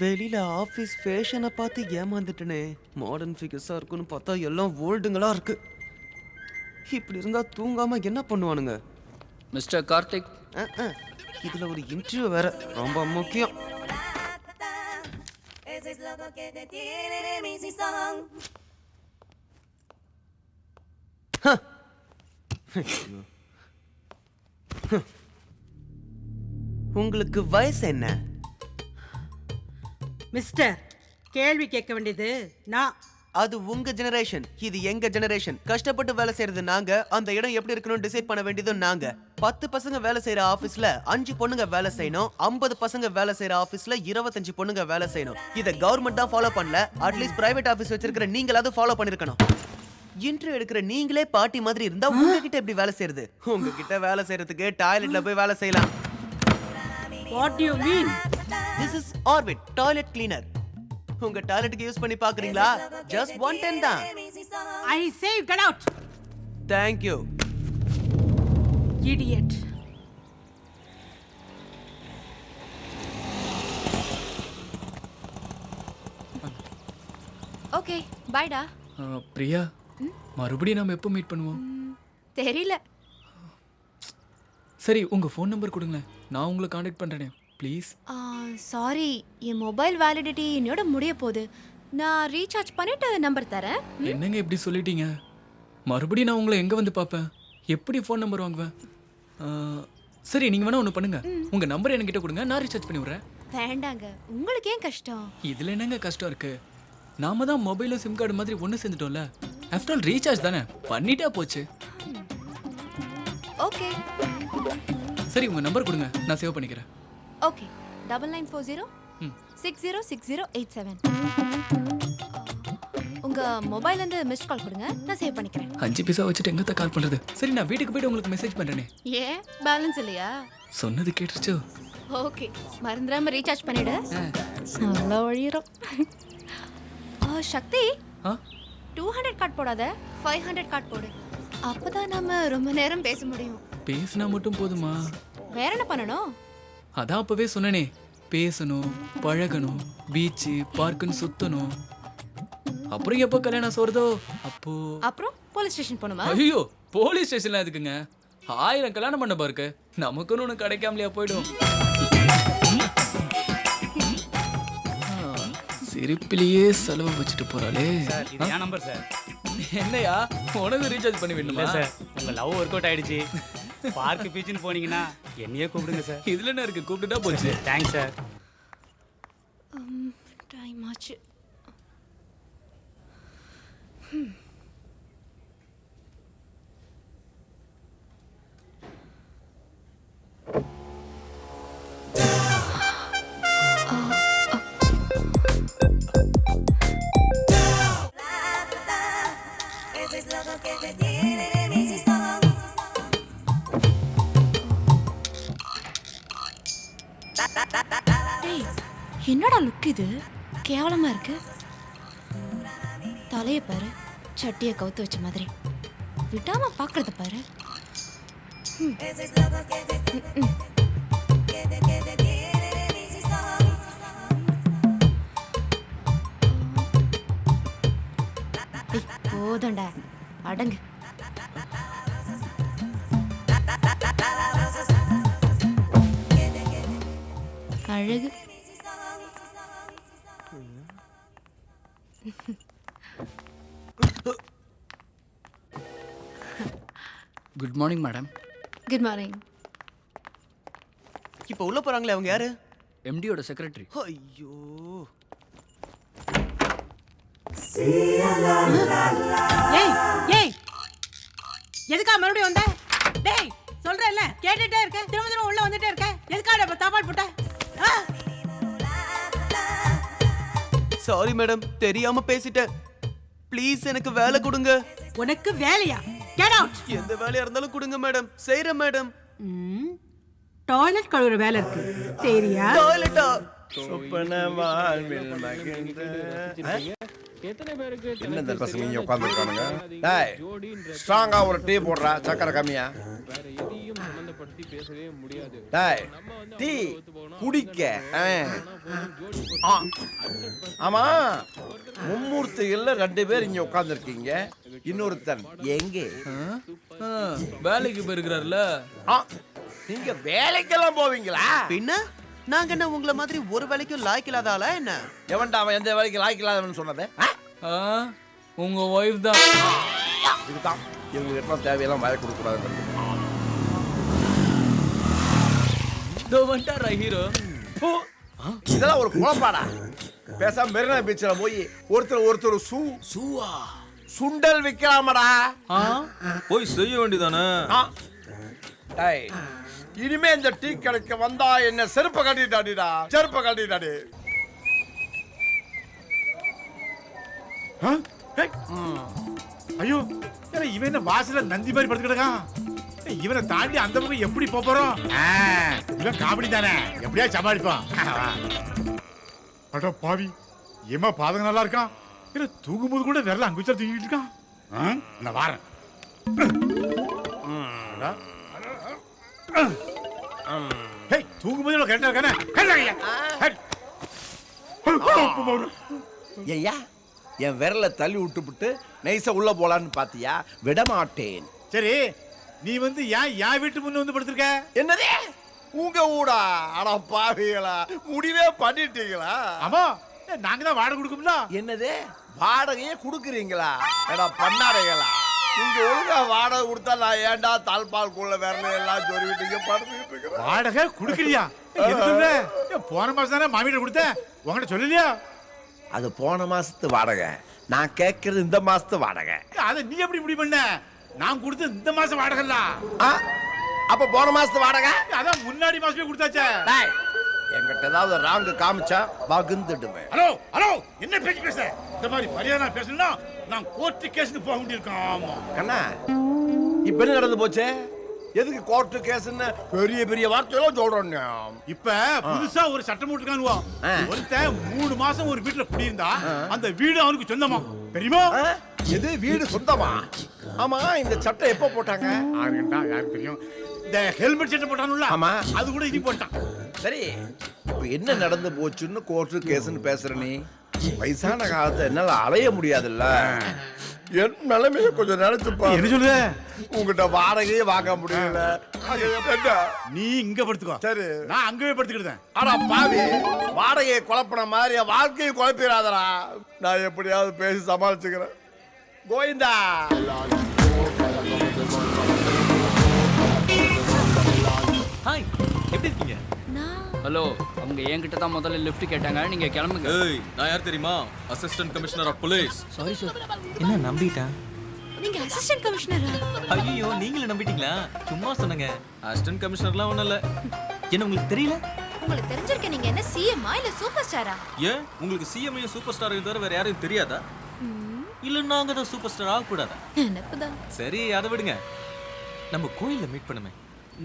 வெளியில ஆபீஸ் ஃபேஷனை பார்த்து ஏமாந்துட்டனே. மாடர்ன் ஃபிகர்ஸா இருக்குன்னு பார்த்தா எல்லாம் ஓல்டுங்களா இருக்கு. இப்படி இருந்தா தூங்காம என்ன பண்ணுவானுங்க? மிஸ்டர் கார்த்திக், இதுல ஒரு இன்டர்வியூ வேற, ரொம்ப முக்கியம். உங்களுக்கு வயசு என்ன? மிஸ்டர், கேள்வி கேட்க வேண்டியது நான். அது உங்க ஜெனரேஷன், இது எங்க ஜெனரேஷன். கஷ்டப்பட்டு வேலை செய்யறது நாங்க, அந்த இடம் எப்படி இருக்கணும் டிசைட் பண்ண வேண்டியதும் நாங்க. 10 பசங்க வேலை செய்யற ஆபீஸ்ல 5 பொண்ணுங்க வேலை செய்யணும். 50 பசங்க வேலை செய்யற ஆபீஸ்ல 25 பொண்ணுங்க வேலை செய்யணும். இத கவர்மெண்ட் தான் ஃபாலோ பண்ணல. அட்லீஸ்ட் பிரைவேட் ஆபீஸ் வச்சிருக்கிற நீங்களாவது ஃபாலோ பண்ணிருக்கணும். இன்டர்வியூ எடுக்கிற நீங்களே பாட்டி மாதிரி இருந்தா உங்ககிட்ட எப்படி வேலை செய்யறது? உங்ககிட்ட வேலை செய்யறதுக்கு டாய்லெட்ல போய் வேலை செய்யலாம். What do you mean? This is Orbit toilet cleaner. உங்க டாய்லெட்டுக்கு யூஸ் பண்ணி பாக்குறீங்களா? Just 110 தான். I say get out. Thank you. Idiot. Okay bye டா. பிரியா, மறுபடியும் நம்ம எப்போ மீட் பண்ணுவோம்? தெரியல. சரி, உங்க ஃபோன் நம்பர் கொடுங்களேன், நான் உங்களை காண்டாக்ட் பண்றேனே ப்ளீஸ். சாரி, என் மொபைல் வேலிடிட்டி என்னோட முடிய போகுது. நான் ரீசார்ஜ் பண்ணிட்டு நம்பர் தரேன். என்னங்க இப்படி சொல்லிட்டீங்க? மறுபடியும் நான் உங்களை எங்க வந்து பார்ப்பேன்? எப்படி ஃபோன் நம்பர் வாங்குவேன்? சரி, நீங்க வேணா ஒன்று பண்ணுங்க, உங்க நம்பர் என்கிட்ட கொடுங்க, நான் ரீசார்ஜ் பண்ணி விடுறேன். வேண்டாங்க, உங்களுக்கு ஏன் கஷ்டம்? இதுல என்னங்க கஷ்டம் இருக்கு? நாம தான் மொபைலும் சிம் கார்டு மாதிரி ஒன்று சேர்ந்துட்டோம்ல. ஆஃப்டர் ஆல் ரீசார்ஜ் தானே, பண்ணிட்டா போச்சு. ஓகே சரி, உங்க நம்பர் கொடுங்க, நான் சேவ் பண்ணிக்கிறேன். ஓகே 9940 606087. உங்க மொபைல்ல இருந்து மிஸ்ட் கால் கொடுங்க, நான் சேவ் பண்ணிக்கிறேன். 5 பைசா வச்சுட்டு எங்கத்த கால் பண்றது? சரி, நான் வீட்டுக்கு போயிட்டு உங்களுக்கு மெசேஜ் பண்றேனே. ஏன் பேலன்ஸ் இல்லையா? சொன்னது கேட்டுருச்சோ? ஓகே, மறந்துடாம ரீசார்ஜ் பண்ணிடு. நல்லா வழியிறோம். சக்தி, 200 கார்டு போடாத, 500 கார்டு போடு. அப்பதான் நாம ரொம்ப நேரம் பேச முடியும். பேசினா மட்டும் போதுமா? வேற என்ன பண்ணணும்? அதான் அப்பவே சொன்னனே, பேசணும், பழகணும், பீச்சு பார்க்குன்னு சுத்தணும். அப்புறம் எப்போ கல்யாணம் சொல்றதோ அப்போ. அப்புறம் போலீஸ் ஸ்டேஷன் போணுமா? ஐயோ, போலீஸ் ஸ்டேஷன்ல எதுக்குங்க? 1000 கல்யாணம் பண்ண பாருக்கு, நமக்குன்னு ஒன்று கிடைக்காமலையா போயிடும். சிரிப்பிலேயே செலவு வச்சுட்டு போறாளே. சார், இது என் நம்பர் சார். என்னையா, உனக்கு ரீசார்ஜ் பண்ணி விடணுமா? சார், உங்க லவ் ஒர்க் அவுட் ஆயிடுச்சு. பார்க்கு பீச்சுன்னு போனீங்கன்னா என்னையே கூப்பிடுங்க சார். இதுல என்ன இருக்கு, கூப்பிட்டுட்டா போச்சு. Thanks sir. டைம் ஆச்சு. என்னடா லுக் இது, கேவலமா இருக்கு. தலைய பாரு, சட்டியை கவுத்து வச்ச மாதிரி. விடாம பாக்குறத பாரு. போதண்டா, அடங்கு. அழகு. Good morning madam. Good morning. இப்போ உள்ள போறாங்களே, அவங்க யாரு? எம்டியோட செக்ரட்டரி. ஐயோ, ஏய் ஏய், எதுக்கா மறுபடியும் வந்த? டேய், சொல்றேன்ல, கேட்டுட்டே இருக்க, திரும்ப திரும்ப உள்ள வந்துட்டே இருக்க. எதுக்காட இப்ப தபால் போட்ட? சாரி மேடம், தெரியாம பேசிட்டேன். ப்ளீஸ் எனக்கு வேலை கொடுங்க. உனக்கு வேலையா? Get out. எந்த வேலையா இருந்தாலும் கொடுங்க மேடம், செய்றேன் மேடம். டாய்லெட் கழுவுற வேலை இருக்கு, சரியா? டாய்லெட்டா? என்ன இந்த பசங்க இங்க உட்கார்ந்துருக்கானுங்க? டேய், ஸ்ட்ராங்கா ஒரு டீ போடுறா, சக்கரை கம்மியா. டேய் டீ குடிக்க ஆ. ஆமா மும்மூர்த்திகள்ல 2 பேர் இங்க உட்கார்ந்துருக்கீங்க. இன்னொருத்தன் எங்கே? வேலைக்கு போயிருக்கிறாருல. ஆ, நீங்க வேலைக்கெல்லாம் போவீங்களா? பின்ன நாங்க என்ன உங்களை மாதிரி ஒரு வேலைக்கும் லாய்க்கில்லாத ஆளா என்ன? எவன்டா அவன் எந்த வேலைக்கு லாய்க்கில்லாதவன் சொன்னது? உங்க ஒய்ஃப் தான். இதுதான் இவங்க கிட்ட தேவையெல்லாம் வாய கொடுக்கூடாது. ஹீரோ. இதெல்லாம் ஒரு குழப்பாடா. பேசாம மெரினா பீச்ல போய் ஒருத்தர் சுண்டல் விக்கலாமடா. போய் செய்ய வேண்டியதானே. டேய் இனிமே இந்த டீ கடைக்கு வந்தா என்ன செருப்ப கட்டிட்டாடிடா, செருப்ப கட்டிட்டாடி. ஐயோ இவன் என்ன வாசல நந்தி மாதிரி படுத்துக்கிட்டான். இவனை தாண்டி அந்த பக்கம் எப்படி போறோம்? இவன் காமெடி தானே, எப்படியா சமாளிப்பான். அட பாவி, ஏமா பாதங்க நல்லா இருக்கான். இல்ல தூங்கும்போது கூட விரல அங்குச்சா தூங்கிட்டு இருக்கான். நான் வாரேன். தூங்கும்போது கரெக்டா இருக்கானே. ஐயா என் விரல தள்ளி விட்டுப்புட்டு நைஸா உள்ள போலான்னு பாத்தியா? விடமாட்டேன். சரி, நீ வந்து ஏன் வீட்டு முன்ன வந்து படுத்திருக்க? என்னதே உங்க ஊடா? அட பாவிகளா, முடிவே பண்ணிட்டீங்களா? ஆமா, நாங்க தான் வாடகை கொடுக்கும்ல. என்னது வாடகையே கொடுக்குறீங்களா? எடா பண்ணாடைகளா, நீங்க ஒழுங்கா வாடகை கொடுத்தா நான் ஏன்டா தாழ்பால்குள்ள விரல எல்லாம் சொல்லிட்டு படுத்துக்கிட்டு இருக்கிறேன். வாடகை குடுக்கலையா? போன மாசம் தானே மாமியிட்ட கொடுத்தேன், உங்ககிட்ட சொல்லலையா? அது போன மாசத்து வாடகை, நான் கேட்கறது இந்த மாசத்து வாடகை. அதை நீ எப்படி முடிவு பண்ண? நான் கொடுத்து இந்த மாசம் வாடகைல. அப்ப போன மாசத்து வாடகை அதான் முன்னாடி மாசமே கொடுத்தாச்சே. என்கிட்ட ஏதாவது ராங்கு காமிச்சா வகுந்துடுவேன். ஹலோ ஹலோ, என்ன பேச்சு பேச? இந்த மாதிரி மரியாதை பேசணும்னா நான் கோர்ட்டு கேஸ்க்கு போக வேண்டியிருக்கேன். ஆமா கண்ணா, இப்ப என்ன நடந்து போச்சு? எதுக்கு கோர்ட்டு கேஸ்ன்னு பெரிய பெரிய வார்த்தையெல்லாம் சொல்றோம்? இப்ப புதுசா ஒரு சட்டம் போட்டுருக்கானுவான். ஒருத்தன் 3 மாசம் ஒரு வீட்டுல குடியிருந்தா அந்த வீடு அவனுக்கு சொந்தமா, தெரியுமா? எது வீடு சொந்தமா? ஆமா, இந்த சட்டம் எப்ப போட்டாங்க? யாருக்கு தெரியும்? இந்த ஹெல்மெட் சட்டம் போட்டானுல்ல, ஆமா, அது கூட இது போட்டான். சரி, இப்ப என்ன நடந்து போச்சுன்னு கோர்ட்டு கேஸ்ன்னு பேசுற நீ? வயசான காலத்தை என்னால அலைய முடியாதுல்ல. என் நிலைமைய கொஞ்சம் நினைச்சுப்பா. என்ன சொல்லுத? உங்ககிட்ட வாடகையே வாங்க முடியல. நீ இங்க படுத்துக்கோ, சரி, நான் அங்கவே படுத்துக்கிட்டேன். ஆனா பாவி, வாடகையை குழப்பின மாதிரி என் வாழ்க்கையை குழப்பிடாதடா. நான் எப்படியாவது பேசி சமாளிச்சுக்கிறேன். கோவிந்தா. ஹாய், எப்படி இருக்கீங்க? ஹலோ, அவங்க என்கிட்ட தான் முதல்ல லிஃப்ட் கேட்டாங்க, நீங்க கிளம்புங்க. ஏய், நான் யார் தெரியுமா? Assistant commissioner of police. Sorry sir. என்ன நம்பிட்டேன்? நீங்க அசிஸ்டன்ட் கமிஷனரா? ஐயோ, நீங்களும் நம்பிட்டீங்களா? சும்மா சொன்னங்க. அசிஸ்டன்ட் கமிஷனர்லாம் ஒண்ணும் இல்ல. என்ன உங்களுக்கு தெரியல? உங்களுக்கு தெரிஞ்சிருக்க, நீங்க என்ன சிஎம்மா இல்ல சூப்பர் ஸ்டாரா? ஏன் உங்களுக்கு சிஎம்ஐயும் சூப்பர் ஸ்டாரையும் தவிர வேற யாரையும் தெரியாதா? இல்ல நாங்க தான் சூப்பர் ஸ்டார் ஆகக்கூடாதா? நினைப்புதான். சரி, அதை விடுங்க. நம்ம கோயில்ல மீட் பண்ணுமே,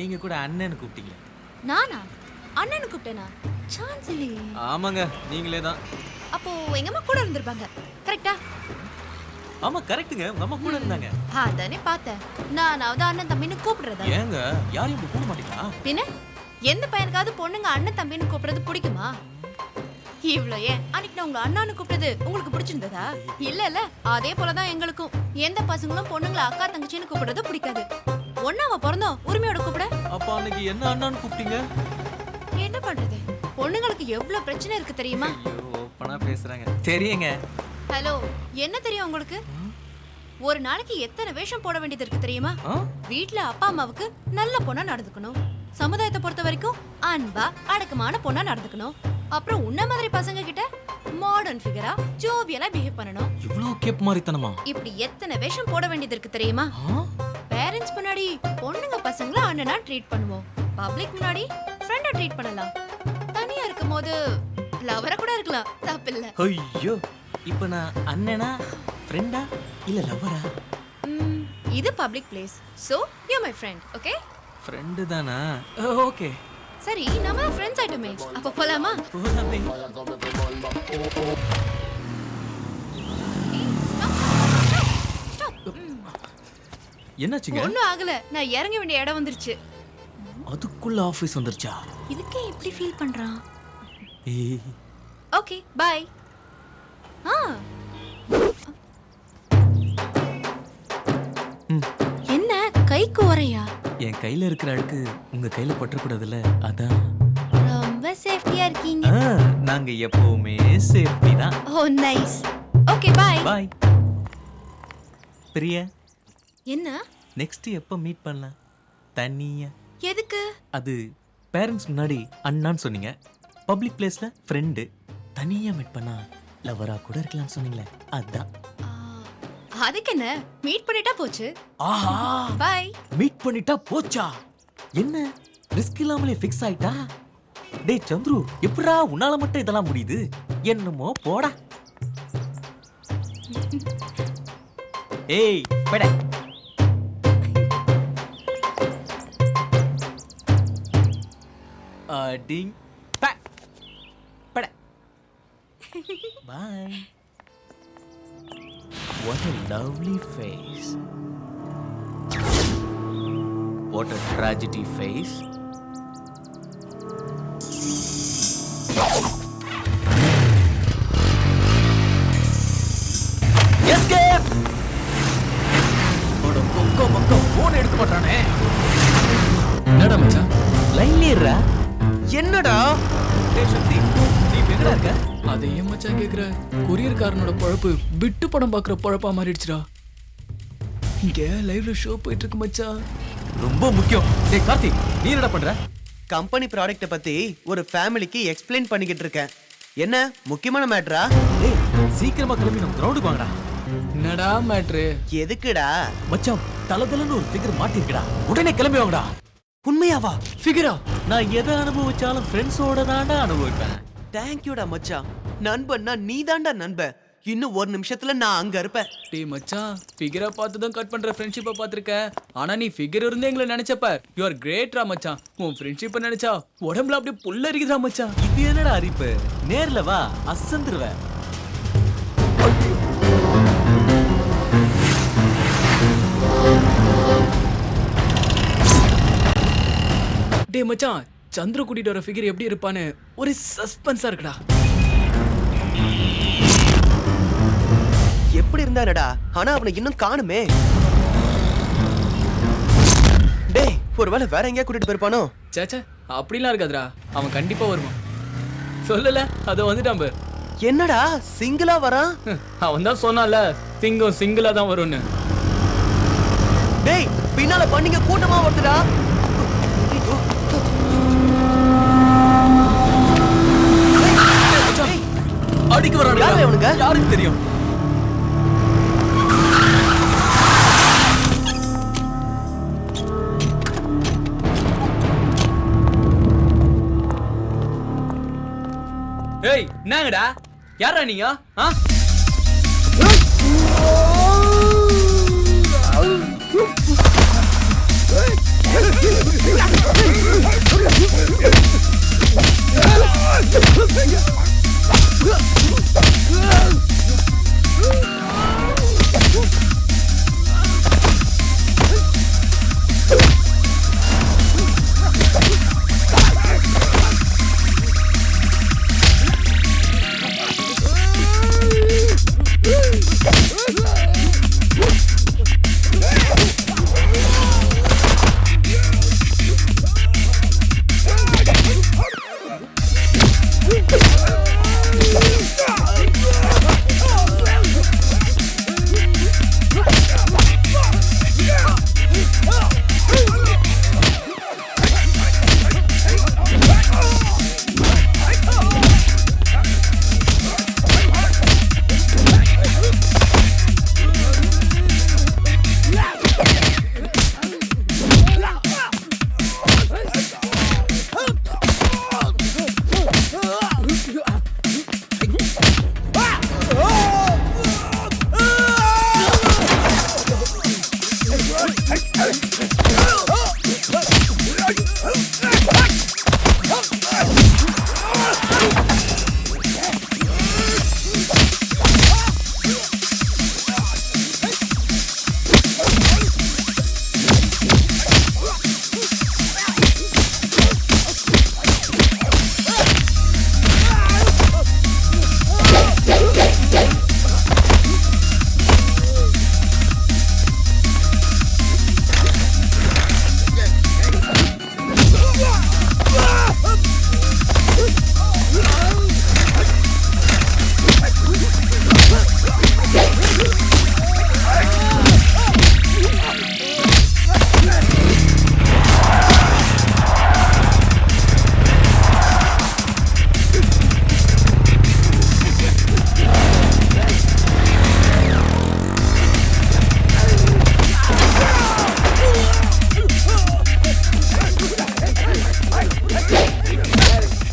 நீங்க கூட அண்ணன்னு கூப்பிட்டீங்க. நானா? அண்ணனு கூப்பிட்டேனா? சான்ஸ் இல்லையே. ஆமாங்க, நீங்களே தான். அப்போ எங்க அம்மா கூட இருந்திருப்பாங்க, கரெக்டா? ஆமா, கரெக்ட்டுங்க. உங்க அம்மா கூட இருந்தாங்க. அதானே பார்த்தேன். நானாவது அண்ணன் தம்பின்னு கூப்பிடுறதா? ஏங்க, யாரையும் இப்படி கூப்பிட மாட்டீங்களா? பின்ன எந்த பையனுக்காவது பொண்ணுங்க அண்ணன் தம்பின்னு கூப்பிடுறது பிடிக்குமா? இவ்ளோ ஏன் அன்னைக்கு நான் உங்களை அண்ணான்னு கூப்பிட்டது உங்களுக்கு பிடிச்சிருந்ததா? இல்ல அதே போலதான் எங்களுக்கும். எந்த பசங்களும் பொண்ணுங்களை அக்கா தங்கச்சின்னு கூப்பிடுறது பிடிக்காது. ஒன்னாவ பிறந்தோம், உரிமையோட கூப்பிட. அப்ப அன்னைக்கு என்ன அண்ணான்னு கூப்பிட்டீங்க? என்ன பண்றது, பொண்ணுங்களுக்கு எவ்வளவு பிரச்சனை இருக்கு தெரியுமா? ஐயோ, ஓப்பனா பேசுறாங்க. தெரியுங்க. ஹலோ, என்ன தெரியும் உங்களுக்கு? ஒரு நாளைக்கு எத்தனை வேஷம் போட வேண்டியது இருக்கு தெரியுமா? வீட்ல அப்பா அம்மாவுக்கு நல்ல பொண்ணா நடந்துக்கணும், சமுதாயத்தை பொறுத்த வரைக்கும் அன்பா அடக்கமான பொண்ணா நடந்துக்கணும், அப்புறம் உன்ன மாதிரி பசங்க கிட்ட மாடர்ன் ஃபிகரா ஜோவியலா பிஹேவ் பண்ணணும். இவ்ளோ கேப் மாதிரித்தனமா? இப்படி எத்தனை வேஷம் போட வேண்டியது இருக்கு தெரியுமா? பேரண்ட்ஸ் முன்னாடி பொண்ணுங்க பசங்கள அண்ணனா ட்ரீட் பண்ணுவோம், பப்ளிக் முன்னாடி ஃப்ரெண்டா ட்ரீட் பண்ணலாம், தனியா இருக்கும்போது லவரா கூட இருக்கலாம், தப்பில்ல. ஐயோ, இப்போ நான் அண்ணனா ஃப்ரெண்டா இல்ல லவ்வரா? இது public place, so you my friend, okay? Friend தானா? ஓகே. சரி, நாம ஃப்ரெண்ட்ஸ் ஆயிட்டோமே, அப்ப போலாமா? போலாமே. என்னாச்சுங்க? ஒண்ணும் ஆகல, நான் இறங்க வேண்டிய இடம் வந்துருச்சு. அதுக்குள்ள ஆபீஸ் வந்துருச்சா? இதுக்கே இப்படி ஃபீல் பண்றான்? ஏய், ஓகே பை. ஆ என்ன கைக்கு உரையா? என் கையில இருக்கிற அழுக்கு உங்க கையில பற்றக்கூடாதுல்ல, அதான். ரொம்ப சேஃப்டியா இருக்கீங்க. நாங்க எப்பவுமே சேஃப்டி தான். Oh nice. Okay bye. Bye. Priya, என்ன? நெக்ஸ்ட் எப்ப மீட் பண்ணலாம்? தனியா? எதுக்கு? அது பேரண்ட்ஸ் முன்னாடி அண்ணான்னு சொன்னீங்க, பப்ளிக் பிளேஸ்ல ஃப்ரெண்டு. தனியா மீட் பண்ணா லவரா கூட இருக்கலாம்னு சொன்னீங்களே, அதான். ஆ, அதுக்கு என்ன, மீட் பண்ணிட்டா போச்சு. ஆஹா, பை. மீட் பண்ணிட்டா போச்சா? என்ன ரிஸ்க் இல்லாமலே ஃபிக்ஸ் ஆயிட்டா? டேய் சந்துரு, எப்படா உன்னால மட்டும் இதெல்லாம் முடியுது? என்னமோ போடா. ஏய் பட. அடிங் ப பட. Bye. What a lovely face. What a tragedy face. Escape! ஓட கொக்கோ மக்கோ போன் எடுக்க மாட்டானே. என்னடா மச்சான்? லைன்ல இருடா. என்னடா டேய் சக்தி, நீ எங்கடா இருக்க? அதை ஏன் மச்சான் கேக்குற? கொரியர்காரனோட பொழப்பு விட்டு படம் பாக்குற பொழப்பா மாறிடுச்சுடா. இங்க லைவ்ல ஷோ போயிட்டு இருக்கு மச்சான். ரொம்ப முக்கியம். டேய் கார்த்தி, நீ என்னடா பண்ற? கம்பெனி ப்ராடக்ட்ட பத்தி ஒரு ஃபேமிலிக்கு எக்ஸ்பிளைன் பண்ணிக்கிட்டு இருக்கேன். என்ன முக்கியமான மேட்டரா? டேய் சீக்கிரமா கிளம்பி நம்ம கிரவுண்டுக்கு வாங்கடா. என்னடா மேட்ரு? எதுக்குடா? மச்சான், தலதலன்னு ஒரு ஃபிகர் மாட்டிருக்கடா. உடனே கிளம்பி வாங்கடா. உண்மையாவா? ஃபிகரா? நான் எதை அனுபவிச்சாலும் ஃப்ரெண்ட்ஸோட தான்டா அனுபவிப்பேன். தேங்க்யூடா மச்சான். நண்பன்னா நீதான்டா நண்பன். இன்னும் ஒரு நிமிஷத்துல நான் அங்க இருப்பேன். டேய் மச்சான், ஃபிகரை பார்த்து தான் கட் பண்ற ஃப்ரெண்ட்ஷிப்பை பார்த்துருக்கேன். ஆனா நீ ஃபிகர் இருந்து எங்களை நினைச்சப்ப யூ ஆர் கிரேட்ரா மச்சான். உன் ஃப்ரெண்ட்ஷிப்பை நினைச்சா உடம்புல அப்படியே புல்ல இருக்குதா மச்சான். இது என்னடா அரிப்பு? நேர்ல வா, அசந்துருவ. டேய் மச்சான், சந்திர கூட்டிட்டு வர ஃபிகர் எப்படி இருப்பான்னு ஒரு சஸ்பென்ஸா இருக்குடா. எப்படி இருந்தானடா? ஆனா அவனை இன்னும் காணுமே. டேய், ஒருவேளை வேற எங்கேயா கூட்டிட்டு போயிருப்பானோ? சேச்சே, அப்படிலாம் இருக்காதுடா. அவன் கண்டிப்பா வருவான். சொல்லல, அதை வந்துட்டான் பாரு. என்னடா சிங்கிளா வரான்? அவன் தான் சொன்னான்ல, சிங்கம் சிங்கிளா தான் வரும்னு. டேய், பின்னால பண்ணிங்க கூட்டமா வருதுடா. அடிக்க வரானுங்க. யாரு இவனுங்க? யாருக்கு தெரியும்? ஏய், என்னங்கடா? யாரா நீங்க? ஆ?